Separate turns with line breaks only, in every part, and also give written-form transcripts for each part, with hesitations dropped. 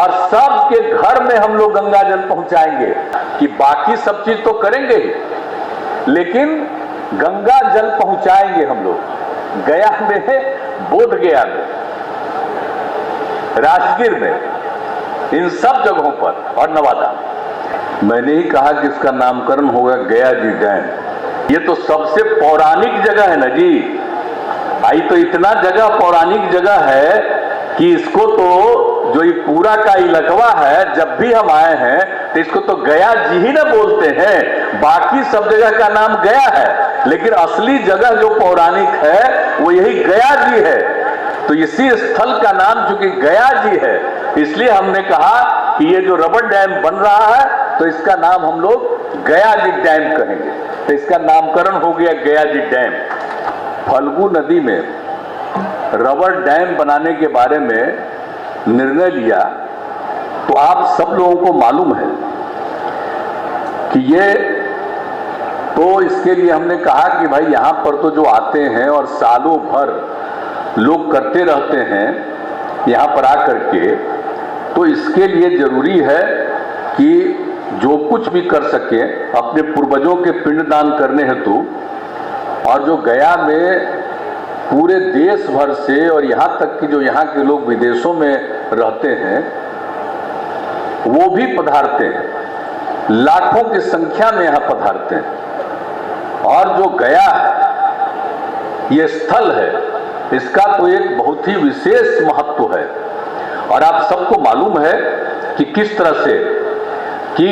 और सबके घर में हम लोग गंगा जल पहुंचाएंगे। कि बाकी सब चीज तो करेंगे ही, लेकिन गंगा जल पहुंचाएंगे हम लोग। गया में, बोध गया में, राजगीर में, इन सब जगहों पर, और नवादा। मैंने ही कहा कि इसका नामकरण होगा गया जी डैम। ये तो सबसे पौराणिक जगह है ना जी। आई तो इतना जगह पौराणिक जगह है कि इसको तो जो ये पूरा का इलाका है, जब भी हम आए हैं तो इसको तो गया जी ही ना बोलते हैं। बाकी सब जगह का नाम गया है, लेकिन असली जगह जो पौराणिक है वो यही गया जी है। तो इसी स्थल का नाम चूंकि गया जी है, इसलिए हमने कहा कि ये जो रबर डैम बन रहा है तो इसका नाम हम लोग गया जी डैम कहेंगे। तो इसका नामकरण हो गया गया जी डैम। फल्गु नदी में रबर डैम बनाने के बारे में निर्णय लिया तो आप सब लोगों को मालूम है कि ये तो इसके लिए हमने कहा कि भाई यहां पर तो जो आते हैं और सालों भर लोग करते रहते हैं यहां पर आकर के, तो इसके लिए जरूरी है कि जो कुछ भी कर सके अपने पूर्वजों के पिंडदान करने हेतु, और जो गया में पूरे देश भर से और यहाँ तक कि जो यहाँ के लोग विदेशों में रहते हैं वो भी पधारते हैं, लाखों की संख्या में यहाँ पधारते हैं। और जो गया है ये स्थल है, इसका तो एक बहुत ही विशेष महत्व है। और आप सबको मालूम है कि किस तरह से कि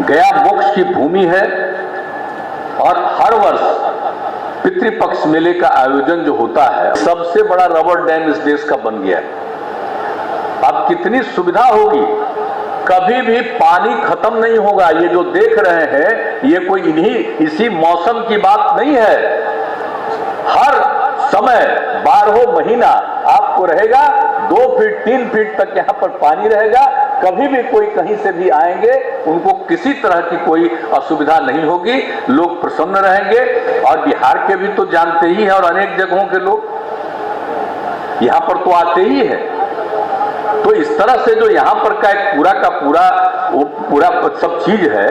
गया मोक्ष की भूमि है, और हर वर्ष पितृपक्ष मेले का आयोजन जो होता है, सबसे बड़ा रबर डैम इस देश का बन गया है। अब कितनी सुविधा होगी, कभी भी पानी खत्म नहीं होगा। ये जो देख रहे हैं ये कोई इसी मौसम की बात नहीं है। हर समय 12 महीना आपको रहेगा, 2 फीट 3 फीट तक यहाँ पर पानी रहेगा। कभी भी कोई कहीं से भी आएंगे उनको किसी तरह की कोई असुविधा नहीं होगी, लोग प्रसन्न रहेंगे। और बिहार के भी तो जानते ही हैं, और अनेक जगहों के लोग यहाँ पर तो आते ही हैं। तो इस तरह से जो यहाँ पर का एक पूरा सब चीज है,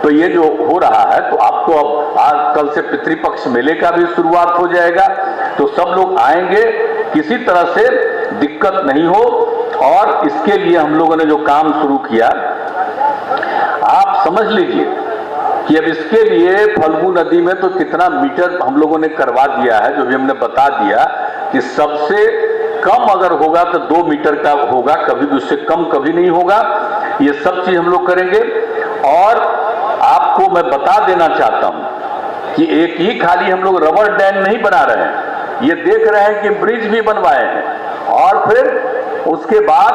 तो ये जो हो रहा है, तो आपको अब आज कल से पितृपक्ष मेले का भी शुरुआत हो जाएगा। तो सब लोग आएंगे, किसी तरह से दिक्कत नहीं हो। और इसके लिए हम लोगों ने जो काम शुरू किया, आप समझ लीजिए कि अब इसके लिए फल्गु नदी में तो कितना मीटर हम लोगों ने करवा दिया है, जो भी हमने बता दिया कि सबसे कम अगर होगा तो 2 मीटर का होगा, कभी भी उससे कम कभी नहीं होगा। ये सब चीज हम लोग करेंगे। और आपको मैं बता देना चाहता हूं कि एक ही खाली हम लोग रबर डैम नहीं बना रहे हैं, ये देख रहे हैं कि ब्रिज भी बनवाए हैं, और फिर उसके बाद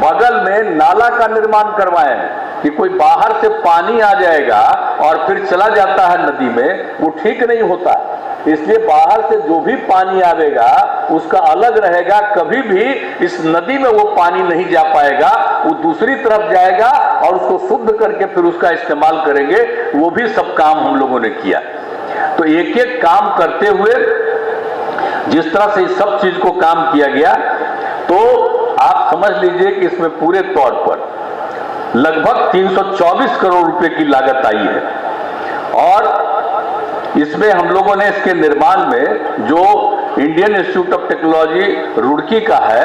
बगल में नाला का निर्माण करवाए हैं कि कोई बाहर से पानी आ जाएगा और फिर चला जाता है नदी में, वो ठीक नहीं होता। इसलिए बाहर से जो भी पानी आवेगा उसका अलग रहेगा, कभी भी इस नदी में वो पानी नहीं जा पाएगा, वो दूसरी तरफ जाएगा और उसको शुद्ध करके फिर उसका इस्तेमाल करेंगे। वो भी सब काम हम लोगों ने किया। तो एक एक काम करते हुए जिस तरह से इस सब चीज को काम किया गया, तो आप समझ लीजिए कि इसमें पूरे तौर पर लगभग 324 करोड़ रुपए की लागत आई है। और इसमें हम लोगों ने इसके निर्माण में जो Indian institute of technology Roorkee का है,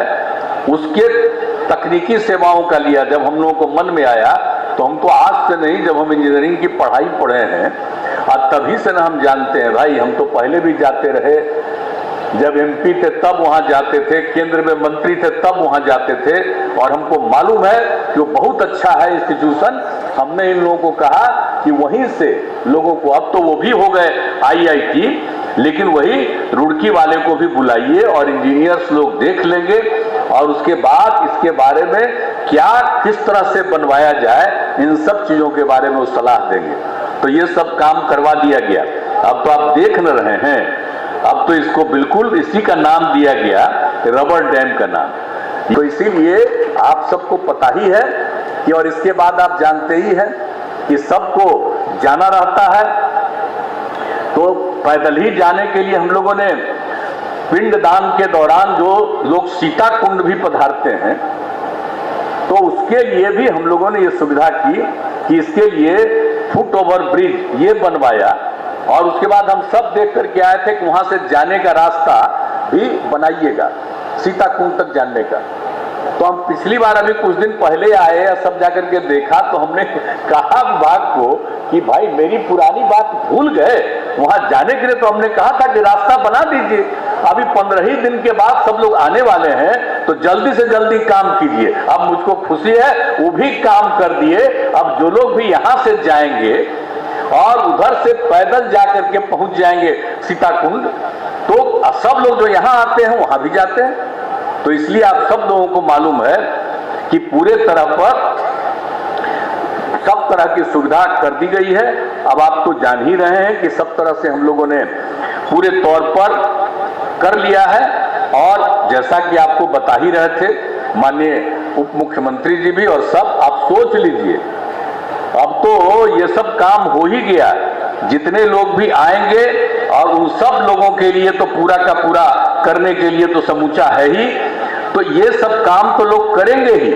उसके तकनीकी सेवाओं का लिया। जब हम लोगों को मन में आया, तो हम तो आज से नहीं, जब हम इंजीनियरिंग की पढ़ाई पढ़े हैं और तभी से ना हम जानते हैं भाई, हम तो पहले भी जाते रहे, जब एमपी थे तब वहां जाते थे, केंद्र में मंत्री थे तब वहां जाते थे, और हमको मालूम है कि वो बहुत अच्छा है इंस्टीट्यूशन। हमने इन लोगों को कहा कि वहीं से लोगों को, अब तो वो भी हो गए IIT, लेकिन वही रुड़की वाले को भी बुलाइए और इंजीनियर्स लोग देख लेंगे, और उसके बाद इसके बारे में क्या किस तरह से बनवाया जाए, इन सब चीजों के बारे में वो सलाह देंगे। तो ये सब काम करवा दिया गया। अब तो आप देख न रहे हैं, अब तो इसको बिल्कुल इसी का नाम दिया गया, रबर डैम का नाम। तो इसीलिए आप सबको पता ही है कि, और इसके बाद आप जानते ही हैं कि सबको जाना रहता है, तो पैदल ही जाने के लिए हम लोगों ने पिंडदान के दौरान जो लोग सीता कुंड भी पधारते हैं, तो उसके लिए भी हम लोगों ने ये सुविधा की कि इसके लिए फुट ओवर ब्रिज ये बनवाया, और उसके बाद हम सब देख करके आए थे कि वहां से जाने का रास्ता भी बनाइएगा, सीताकुंड तक जाने का। तो हम पिछली बार अभी कुछ दिन पहले आए, सब जाकर के देखा, तो हमने कहा विभाग को कि भाई मेरी पुरानी बात भूल गए, वहां जाने के लिए तो हमने कहा था कि रास्ता बना दीजिए। अभी 15 ही दिन के बाद सब लोग आने वाले हैं, तो जल्दी से जल्दी काम कीजिए। अब मुझको खुशी है, वो भी काम कर दिए। अब जो लोग भी यहां से जाएंगे और उधर से पैदल जाकर के पहुंच जाएंगे सीताकुंड, तो सब लोग जो यहां आते हैं वहां भी जाते हैं। तो इसलिए आप सब लोगों को मालूम है कि पूरे तरह पर सब तरह की सुविधा कर दी गई है। अब आप तो जान ही रहे हैं कि सब तरह से हम लोगों ने पूरे तौर पर कर लिया है। और जैसा कि आपको बता ही रहे थे माननीय उप मुख्यमंत्री जी भी, और सब आप सोच लीजिए, अब तो ये सब काम हो ही गया। जितने लोग भी आएंगे और उन सब लोगों के लिए तो पूरा का पूरा करने के लिए तो समूचा है ही, तो ये सब काम तो लोग करेंगे ही।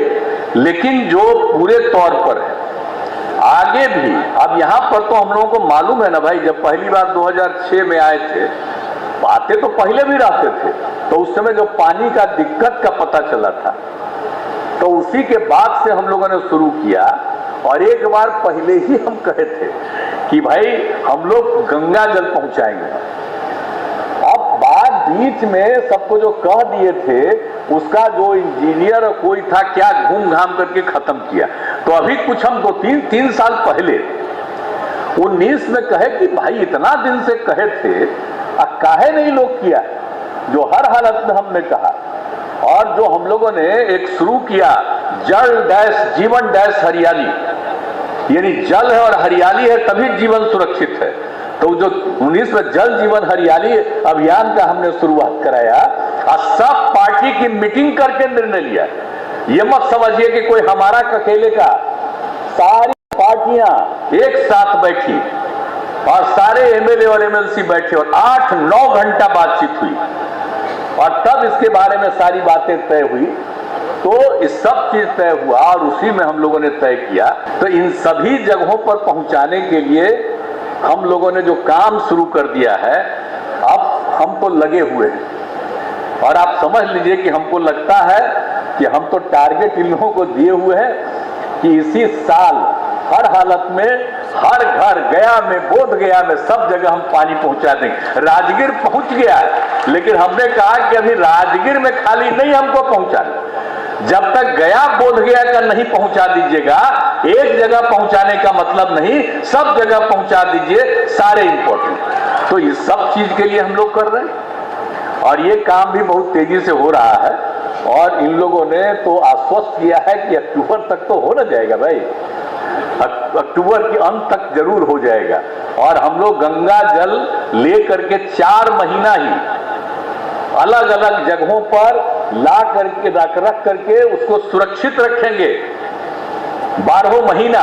लेकिन जो पूरे तौर पर है आगे भी, अब यहां पर तो हम लोगों को मालूम है ना भाई, जब पहली बार 2006 में आए थे, बातें तो पहले भी रहते थे, तो उस समय जो पानी का दिक्कत का पता चला था, तो उसी के बाद से हम लोगों ने शुरू किया। और एक बार पहले ही हम कहे थे कि भाई हम लोग गंगा जल पहुंचाएंगे। अब बाद बीच में सबको जो कह दिए थे, उसका जो इंजीनियर कोई था क्या घूम घाम करके खत्म किया। तो अभी कुछ हम 2-3 साल पहले 19 में कहे कि भाई इतना दिन से कहे थे, काहे नहीं लोग किया, जो हर हालत में हमने कहा। और जो हम लोगों ने एक शुरू किया जल डैश जीवन डैश हरियाली, यानी जल है और हरियाली है तभी जीवन सुरक्षित है। तो जो 19 में जल जीवन हरियाली अभियान का हमने शुरुआत कराया, और सब पार्टी की मीटिंग करके निर्णय लिया। ये मत समझिए कि कोई हमारा अकेले का, सारी पार्टियां एक साथ बैठी और सारे एमएलए और एमएलसी बैठे और 8-9 घंटा बातचीत हुई, और तब इसके बारे में सारी बातें तय हुई। तो इस सब चीज तय हुआ और उसी में हम लोगों ने तय किया। तो इन सभी जगहों पर पहुंचाने के लिए हम लोगों ने जो काम शुरू कर दिया है, अब हम तो लगे हुए हैं। और आप समझ लीजिए कि हमको लगता है कि हम तो टारगेट इन लोगों को दिए हुए हैं कि इसी साल हर हालत में हर घर, गया में, बोध गया में, सब जगह हम पानी पहुंचा देंगे। राजगीर पहुंच गया है, लेकिन हमने कहा कि अभी राजगीर में खाली नहीं हमको पहुंचाना, जब तक गया बोध गया का नहीं पहुंचा दीजिएगा, एक जगह पहुंचाने का मतलब नहीं, सब जगह पहुंचा दीजिए, सारे इंपॉर्टेंट। तो ये सब चीज के लिए हम लोग कर रहे हैं और ये काम भी बहुत तेजी से हो रहा है। और इन लोगों ने तो आश्वस्त किया है कि अक्टूबर तक तो हो न जाएगा भाई, अक्टूबर के अंत तक जरूर हो जाएगा। और हम लोग गंगा जल लेकर के 4 महीना ही अलग अलग जगहों पर ला करके रख करके उसको सुरक्षित रखेंगे 12 महीना,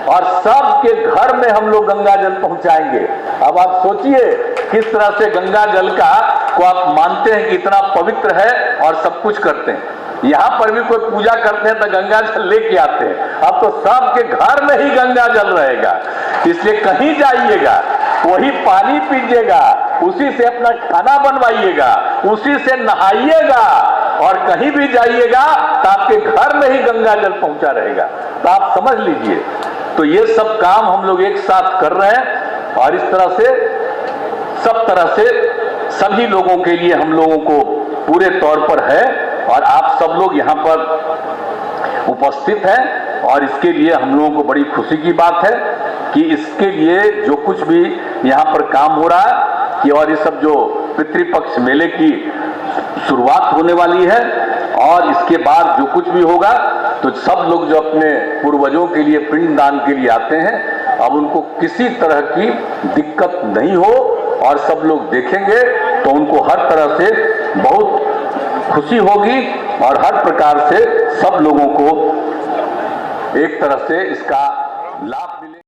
और सबके घर में हम लोग गंगा जल पहुंचाएंगे। अब आप सोचिए किस तरह से गंगा जल का को आप मानते हैं कि इतना पवित्र है और सब कुछ करते हैं। यहां पर भी कोई पूजा करते हैं तो गंगा जल लेके आते हैं। अब तो सबके घर में ही गंगा जल रहेगा, इसलिए कहीं जाइएगा वही पानी पीजिएगा, उसी से अपना खाना बनवाइएगा, उसी से नहाइएगा, और कहीं भी जाइएगा तो आपके घर में ही गंगा जल पहुंचा रहेगा। तो आप समझ लीजिए, तो ये सब काम हम लोग एक साथ कर रहे हैं। और इस तरह से सब तरह से सभी लोगों के लिए हम लोगों को पूरे तौर पर है, और आप सब लोग यहाँ पर उपस्थित हैं। और इसके लिए हम लोगों को बड़ी खुशी की बात है कि इसके लिए जो कुछ भी यहाँ पर काम हो रहा है कि, और ये सब जो पितृपक्ष मेले की शुरुआत होने वाली है, और इसके बाद जो कुछ भी होगा तो सब लोग जो अपने पूर्वजों के लिए पिंडदान के लिए आते हैं, अब उनको किसी तरह की दिक्कत नहीं हो, और सब लोग देखेंगे तो उनको हर तरह से बहुत खुशी होगी, और हर प्रकार से सब लोगों को एक तरह से इसका लाभ